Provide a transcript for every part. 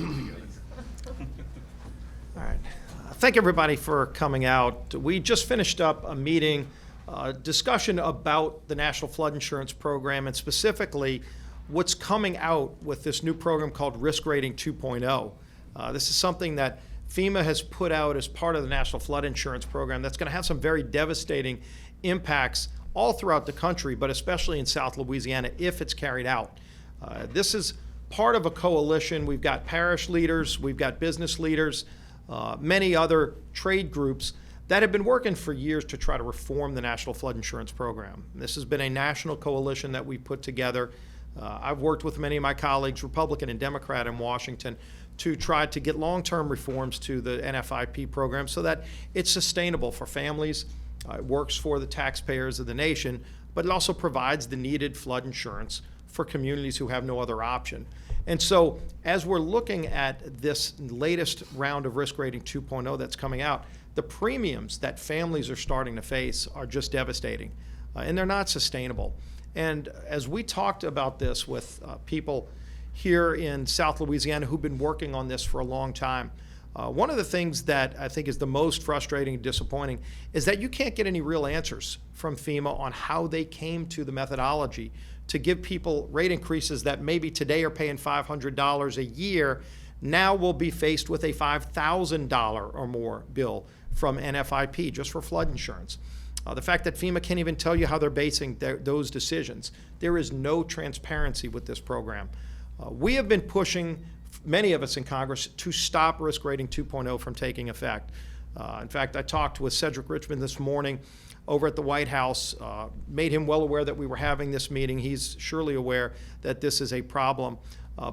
All right. Thank everybody for coming out. We just finished up a meeting, discussion about the National Flood Insurance Program and specifically what's coming out with this new program called Risk Rating 2.0. This is something that FEMA has put out as part of the National Flood Insurance Program that's going to have some very devastating impacts all throughout the country, but especially in South Louisiana if it's carried out. This is part of a coalition. We've got parish leaders, we've got business leaders, many other trade groups that have been working for years to try to reform the National Flood Insurance Program. This has been a national coalition that we've put together. I've worked with many of my colleagues, Republican and Democrat in Washington, to try to get long-term reforms to the NFIP program so that it's sustainable for families, it works for the taxpayers of the nation, but it also provides the needed flood insurance for communities who have no other option. And so as we're looking at this latest round of Risk Rating 2.0 that's coming out, the premiums that families are starting to face are just devastating, and they're not sustainable. And as we talked about this with people here in South Louisiana who've been working on this for a long time, one of the things that I think is the most frustrating and disappointing is that you can't get any real answers from FEMA on how they came to the methodology to give people rate increases that maybe today are paying $500 a year, now will be faced with a $5,000 or more bill from NFIP just for flood insurance. The fact that FEMA can't even tell you how they're basing those decisions. There is no transparency with this program. We have been pushing, many of us in Congress, to stop Risk Rating 2.0 from taking effect. In fact, I talked with Cedric Richmond this morning over at the White House, made him well aware that we were having this meeting. He's surely aware that this is a problem,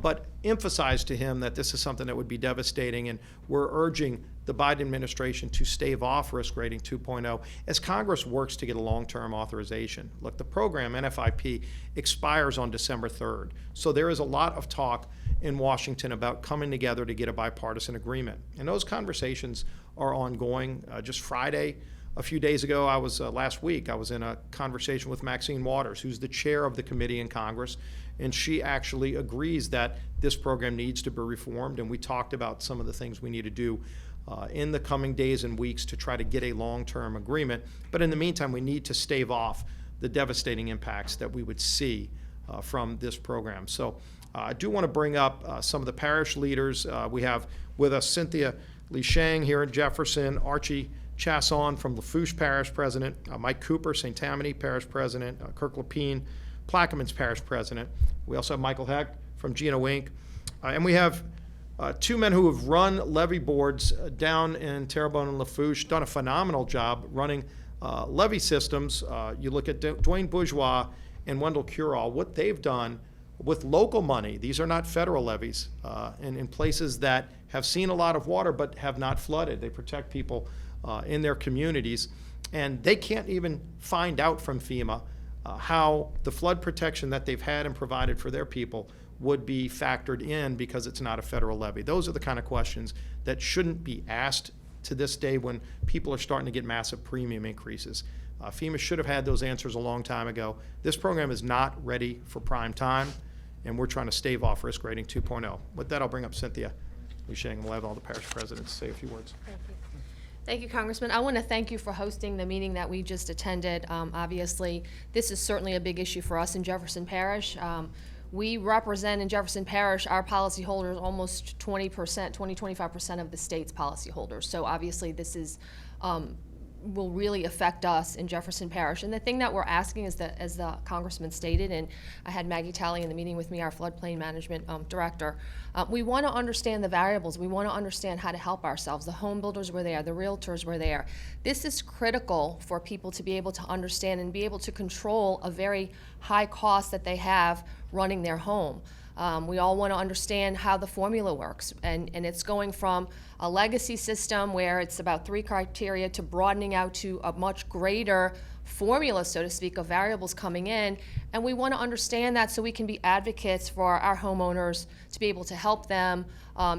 but emphasized to him that this is something that would be devastating, and we're urging the Biden administration to stave off Risk Rating 2.0 as Congress works to get a long-term authorization. Look, the program, NFIP, expires on December 3rd, so there is a lot of talk in Washington about coming together to get a bipartisan agreement, and those conversations are ongoing. Just Friday, a few days ago, last week, I was in a conversation with Maxine Waters, who's the chair of the committee in Congress, and she actually agrees that this program needs to be reformed, and we talked about some of the things we need to do in the coming days and weeks to try to get a long-term agreement. But in the meantime, we need to stave off the devastating impacts that we would see from this program. So I do want to bring up some of the parish leaders. We have with us Cynthia Lee Shang here in Jefferson, Archie Chasson from Lafourche Parish President, Mike Cooper, St. Tammany Parish President, Kirk Lapine, Plaquemines Parish President. We also have Michael Heck from Gino Inc. And we have two men who have run levee boards down in Terrebonne and Lafourche, done a phenomenal job running levee systems. You look at Dwayne Bourgeois and Wendell Curall, what they've done with local money. These are not federal levees, and in places that have seen a lot of water but have not flooded. They protect people in their communities, and they can't even find out from FEMA how the flood protection that they've had and provided for their people would be factored in because it's not a federal levy. Those are the kind of questions that shouldn't be asked to this day when people are starting to get massive premium increases. FEMA should have had those answers a long time ago. This program is not ready for prime time, and we're trying to stave off Risk Rating 2.0. With that, I'll bring up Cynthia Lee Shang. We'll have all the parish presidents say a few words. Thank you. Thank you, Congressman. I want to thank you for hosting the meeting that we just attended. Obviously, this is certainly a big issue for us in Jefferson Parish. We represent in Jefferson Parish, our policyholders, almost 25% of the state's policyholders. So obviously this is will really affect us in Jefferson Parish. And the thing that we're asking is that, as the Congressman stated, and I had Maggie Talley in the meeting with me, our floodplain management director, we want to understand the variables. We want to understand how to help ourselves. The home builders were there, the realtors were there. This is critical for people to be able to understand and be able to control a very high cost that they have running their home. We all want to understand how the formula works, and it's going from a legacy system where it's about 3 criteria to broadening out to a much greater formula, so to speak, of variables coming in, and we want to understand that so we can be advocates for our homeowners to be able to help them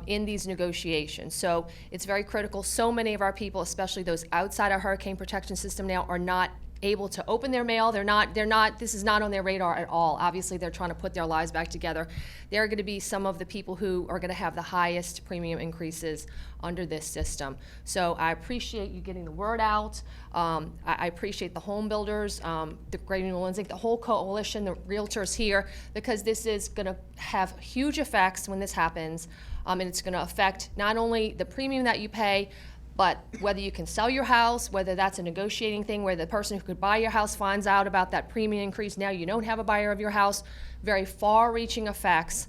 in these negotiations. So it's very critical. So many of our people, especially those outside our hurricane protection system now, are not able to open their mail. This is not on their radar at all. Obviously, they're trying to put their lives back together. They're going to be some of the people who are going to have the highest premium increases under this system. So I appreciate you getting the word out. I appreciate the home builders, the Greater New Orleans, the whole coalition, the realtors here, because this is going to have huge effects when this happens, and it's going to affect not only the premium that you pay, but whether you can sell your house, whether that's a negotiating thing where the person who could buy your house finds out about that premium increase, now you don't have a buyer of your house, very far-reaching effects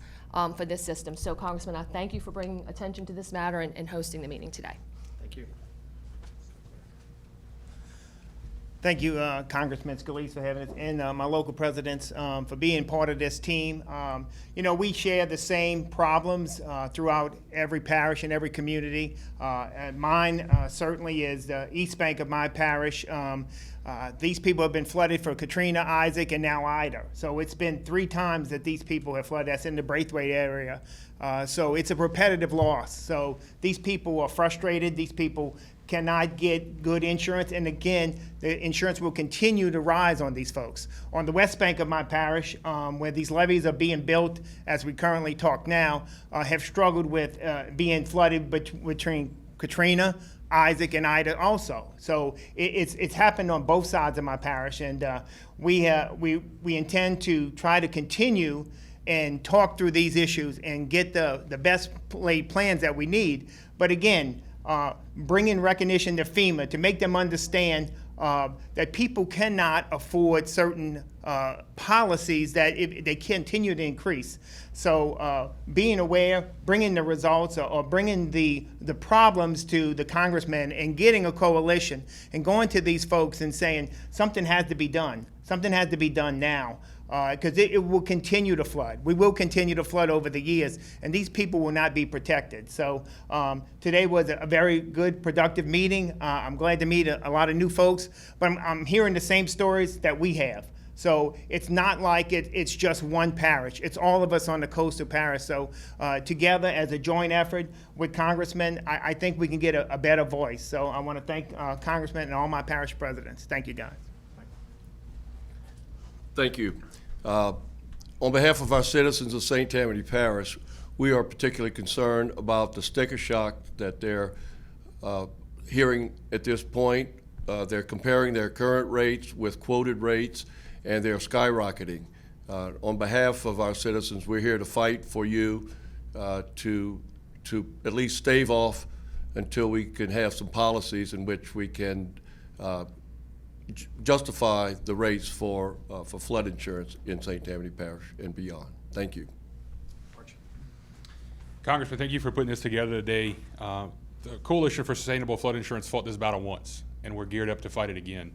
for this system. So, Congressman, I thank you for bringing attention to this matter and hosting the meeting today. Thank you. Thank you, Congressman Scalise, for having us, and my local presidents for being part of this team. We share the same problems throughout every parish and every community. And mine certainly is the East Bank of my parish. These people have been flooded for Katrina, Isaac, and now Ida. So it's been 3 times that these people have flooded. That's in the Braithwaite area. So it's a repetitive loss. So these people are frustrated. These people cannot get good insurance, and again, the insurance will continue to rise on these folks. On the West Bank of my parish, where these levees are being built as we currently talk now, have struggled with being flooded between Katrina, Isaac, and Ida also. So it's happened on both sides of my parish, and we intend to try to continue and talk through these issues and get the best laid plans that we need. But again, bring in recognition to FEMA to make them understand that people cannot afford certain policies that they continue to increase. So being aware, bringing the results, or bringing the problems to the congressman and getting a coalition and going to these folks and saying something has to be done. Something has to be done now. Because it will continue to flood. We will continue to flood over the years, and these people will not be protected. So today was a very good, productive meeting. I'm glad to meet a lot of new folks, but I'm hearing the same stories that we have. So it's not like it's just one parish. It's all of us on the coastal parish. So together as a joint effort with congressmen, I think we can get a better voice. So I want to thank congressmen and all my parish presidents. Thank you, guys. Thank you. On behalf of our citizens of St. Tammany Parish, we are particularly concerned about the sticker shock that they're hearing at this point. They're comparing their current rates with quoted rates, and they're skyrocketing. On behalf of our citizens, we're here to fight for you to at least stave off until we can have some policies in which we can justify the rates for flood insurance in St. Tammany Parish and beyond. Thank you. Congressman, thank you for putting this together today. The Coalition for Sustainable Flood Insurance fought this battle once, and we're geared up to fight it again.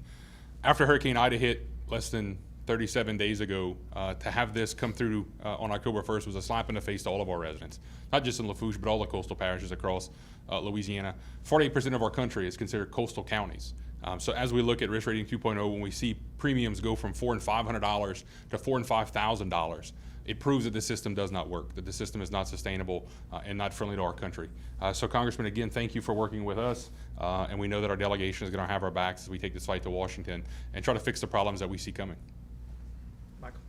After Hurricane Ida hit less than 37 days ago, to have this come through on October 1st was a slap in the face to all of our residents, not just in Lafourche, but all the coastal parishes across Louisiana. 48% of our country is considered coastal counties. So as we look at risk rating 2.0, when we see premiums go from $400 and $500 to $4,000 and $5,000, it proves that the system does not work, that the system is not sustainable and not friendly to our country. So Congressman, again, thank you for working with us, and we know that our delegation is going to have our backs as we take this fight to Washington and try to fix the problems that we see coming. Michael.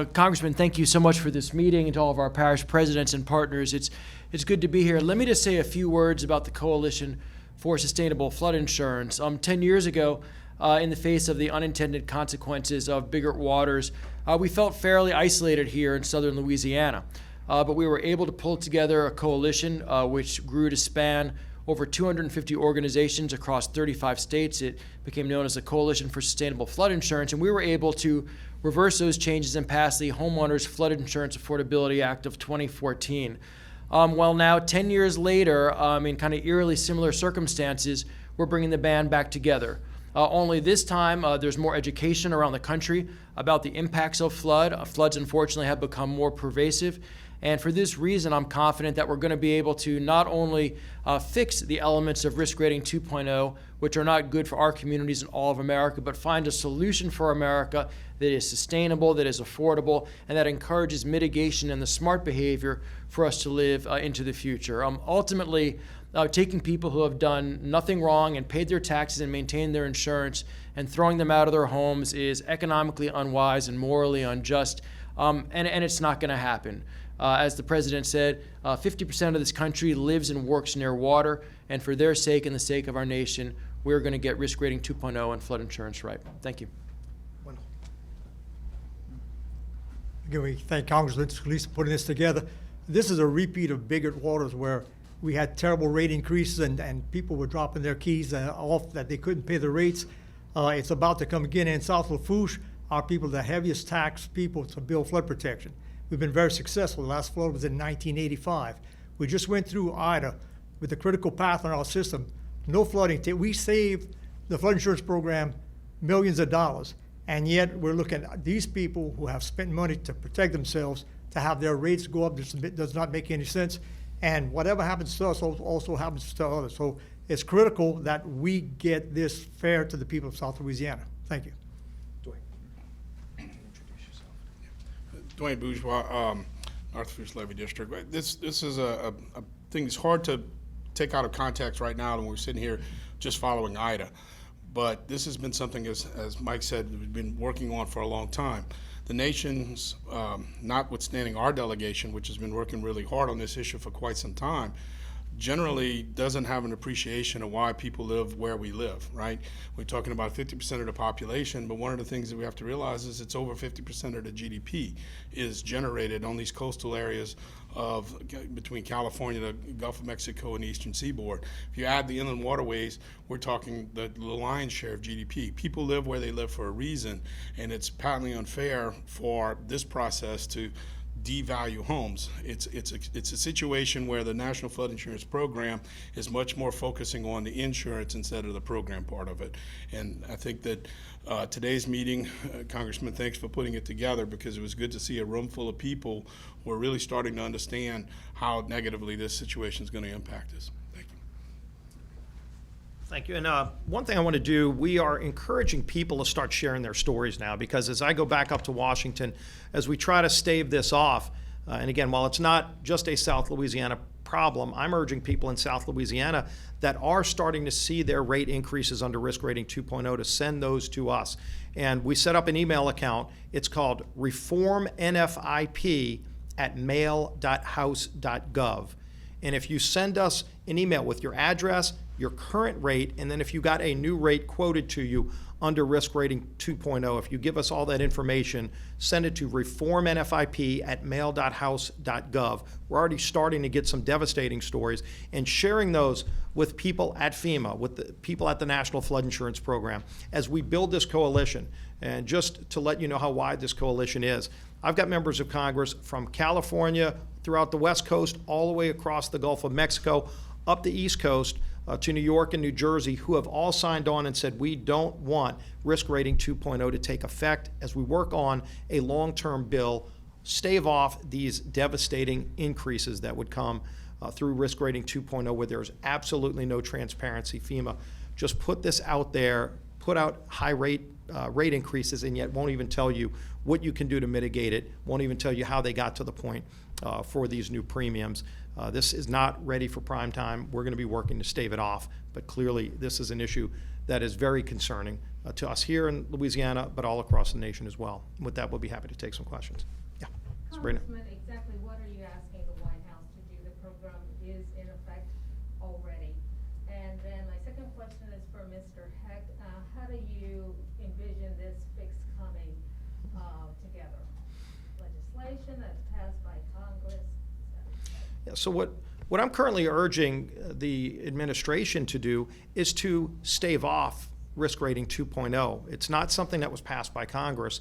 Congressman, thank you so much for this meeting, and to all of our parish presidents and partners. It's good to be here. Let me just say a few words about the Coalition for Sustainable Flood Insurance. 10 years ago, in the face of the unintended consequences of Biggert waters, we felt fairly isolated here in southern Louisiana. But we were able to pull together a coalition which grew to span over 250 organizations across 35 states. It became known as the Coalition for Sustainable Flood Insurance, and we were able to reverse those changes and pass the Homeowners Flood Insurance Affordability Act of 2014. Well, now, 10 years later, in kind of eerily similar circumstances, we're bringing the band back together. Only this time, there's more education around the country about the impacts of flood. Floods, unfortunately, have become more pervasive. And for this reason, I'm confident that we're going to be able to not only fix the elements of Risk Rating 2.0, which are not good for our communities in all of America, but find a solution for America that is sustainable, that is affordable, and that encourages mitigation and the smart behavior for us to live into the future. Ultimately, taking people who have done nothing wrong and paid their taxes and maintained their insurance and throwing them out of their homes is economically unwise and morally unjust, and it's not going to happen. As the president said, 50% of this country lives and works near water, and for their sake and the sake of our nation, we're going to get risk rating 2.0 and flood insurance right. Thank you. Again, we thank Congressman Scalise for putting this together. This is a repeat of Bigot Waters, where we had terrible rate increases and people were dropping their keys off that they couldn't pay the rates. It's about to come again in South Lafourche. Our people are the heaviest taxed people to build flood protection. We've been very successful. The last flood was in 1985. We just went through Ida with the critical path on our system. No flooding. We saved the flood insurance program millions of dollars. And yet we're looking at these people who have spent money to protect themselves to have their rates go up. This does not make any sense. And whatever happens to us also happens to others. So it's critical that we get this fair to the people of South Louisiana. Thank you. Dwayne Bourgeois, North Levy District. This is a thing that's hard to take out of context right now when we're sitting here just following Ida. But this has been something, as Mike said, we've been working on for a long time. The nation's, notwithstanding our delegation, which has been working really hard on this issue for quite some time, generally doesn't have an appreciation of why people live where we live, right? We're talking about 50% of the population, but one of the things that we have to realize is it's over 50% of the GDP is generated on these coastal areas of between California, the Gulf of Mexico, and the Eastern Seaboard. If you add the inland waterways, we're talking the lion's share of GDP. People live where they live for a reason, and it's patently unfair for this process to devalue homes. It's a situation where the National Flood Insurance Program is much more focusing on the insurance instead of the program part of it. And I think that today's meeting, Congressman, thanks for putting it together, because it was good to see a room full of people who are really starting to understand how negatively this situation is going to impact us. Thank you. Thank you. And one thing I want to do, we are encouraging people to start sharing their stories now, because as I go back up to Washington, as we try to stave this off, and again, while it's not just a South Louisiana problem, I'm urging people in South Louisiana that are starting to see their rate increases under risk rating 2.0 to send those to us. And we set up an email account. It's called reformnfip@mail.house.gov. And if you send us an email with your address, your current rate, and then if you got a new rate quoted to you under risk rating 2.0, if you give us all that information, send it to reformnfip@mail.house.gov. We're already starting to get some devastating stories and sharing those with people at FEMA, with the people at the National Flood Insurance Program, as we build this coalition. And just to let you know how wide this coalition is, I've got members of Congress from California, throughout the West Coast, all the way across the Gulf of Mexico, up the East Coast, to New York and New Jersey, who have all signed on and said we don't want risk rating 2.0 to take effect as we work on a long-term bill, stave off these devastating increases that would come through risk rating 2.0, where there's absolutely no transparency. FEMA just put this out there, put out high rate increases, and yet won't even tell you what you can do to mitigate it, won't even tell you how they got to the point for these new premiums. This is not ready for prime time. We're going to be working to stave it off, but clearly this is an issue that is very concerning to us here in Louisiana, but all across the nation as well. With that, we'll be happy to take some questions. Yeah, Sabrina. Congressman, exactly what are you asking the White House to do? The program is in effect already. And then my second question is for Mr. Hecht. How do you envision this fix coming together? Legislation that's passed by Congress? Yeah, so what I'm currently urging the administration to do is to stave off risk rating 2.0. It's not something that was passed by Congress.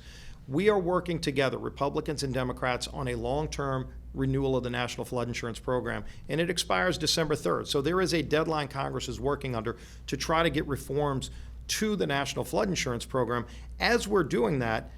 We are working together, Republicans and Democrats, on a long-term renewal of the National Flood Insurance Program, and it expires December 3rd. So there is a deadline Congress is working under to try to get reforms to the National Flood Insurance Program. As we're doing that,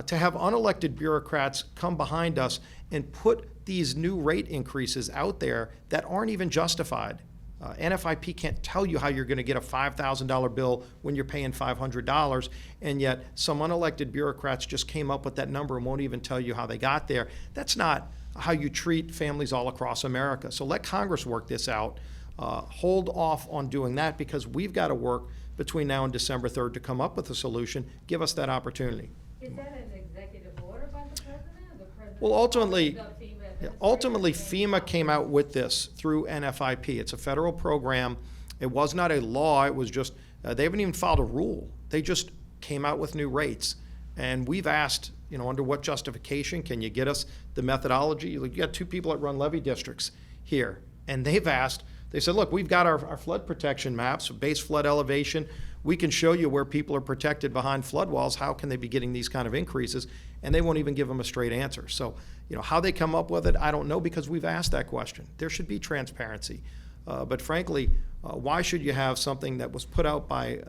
to have unelected bureaucrats come behind us and put these new rate increases out there that aren't even justified. NFIP can't tell you how you're going to get a $5,000 bill when you're paying $500, and yet some unelected bureaucrats just came up with that number and won't even tell you how they got there. That's not how you treat families all across America. So let Congress work this out. hold off on doing that because we've got to work between now and December 3rd to come up with a solution. Give us that opportunity. Is that an executive order by the president, or the president? Well, ultimately, The FEMA administrator? ultimately, FEMA came out with this through NFIP. It's a federal program. It was not a law. It was just, they haven't even filed a rule. They just came out with new rates. And we've asked, under what justification can you get us the methodology? You got two people that run levee districts here, and they've asked, they said, look, we've got our flood protection maps, base flood elevation. We can show you where people are protected behind flood walls. How can they be getting these kind of increases? And they won't even give them a straight answer. So, how they come up with it, I don't know, because we've asked that question. There should be transparency. But frankly, why should you have something that was put out by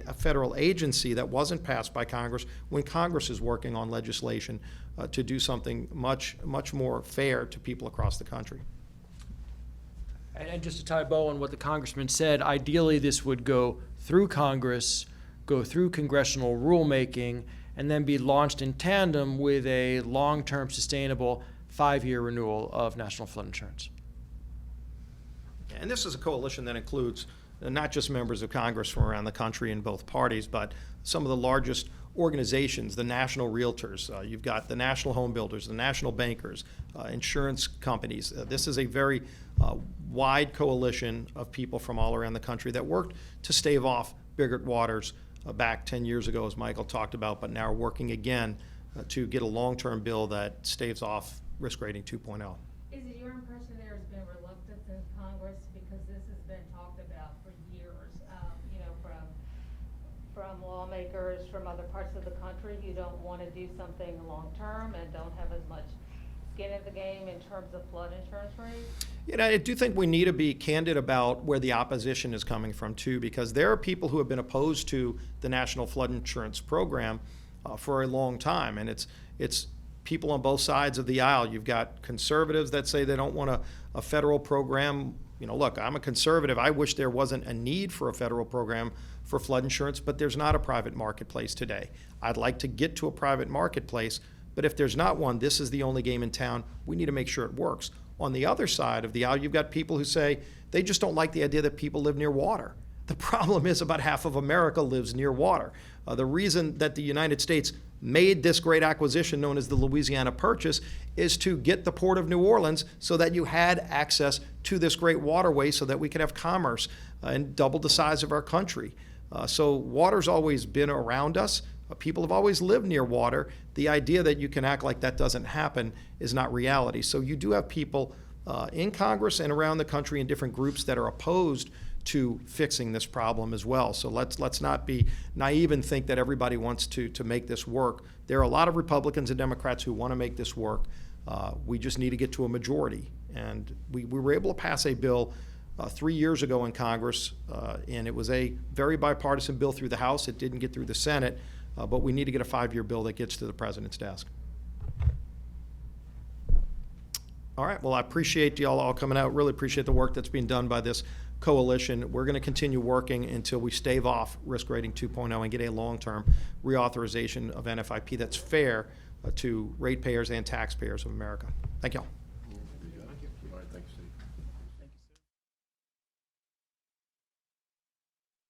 a federal agency that wasn't passed by Congress when Congress is working on legislation to do something much, much more fair to people across the country? And just to tie a bow on what the congressman said, ideally this would go through Congress, go through congressional rulemaking, and then be launched in tandem with a long-term sustainable 5-year renewal of national flood insurance. And this is a coalition that includes not just members of Congress from around the country in both parties, but some of the largest organizations, the national realtors. You've got the national home builders, the national bankers, insurance companies. This is a very wide coalition of people from all around the country that worked to stave off Biggert waters back 10 years ago, as Michael talked about, but now are working again to get a long-term bill that staves off risk rating 2.0. Is it your impression there has been reluctance in Congress, because this has been talked about for years, from lawmakers from other parts of the country who don't want to do something long-term and don't have as much skin in the game in terms of flood insurance rates? I do think we need to be candid about where the opposition is coming from too, because there are people who have been opposed to the National Flood Insurance Program for a long time, and it's people on both sides of the aisle. You've got conservatives that say they don't want a federal program. Look, I'm a conservative. I wish there wasn't a need for a federal program for flood insurance, but there's not a private marketplace today. I'd like to get to a private marketplace, but if there's not one, this is the only game in town. We need to make sure it works. On the other side of the aisle, you've got people who say they just don't like the idea that people live near water. The problem is about half of America lives near water. The reason that the United States made this great acquisition known as the Louisiana Purchase is to get the Port of New Orleans so that you had access to this great waterway so that we could have commerce and double the size of our country. So water's always been around us. People have always lived near water. The idea that you can act like that doesn't happen is not reality. So you do have people in Congress and around the country in different groups that are opposed to fixing this problem as well. So let's not be naive and think that everybody wants to make this work. There are a lot of Republicans and Democrats who want to make this work. We just need to get to a majority. And we were able to pass a bill 3 years ago in Congress, and it was a very bipartisan bill through the House. It didn't get through the Senate, but we need to get a 5-year bill that gets to the president's desk. All right, well, I appreciate you all coming out. Really appreciate the work that's being done by this coalition. We're going to continue working until we stave off risk rating 2.0 and get a long-term reauthorization of NFIP that's fair to ratepayers and taxpayers of America. Thank you all.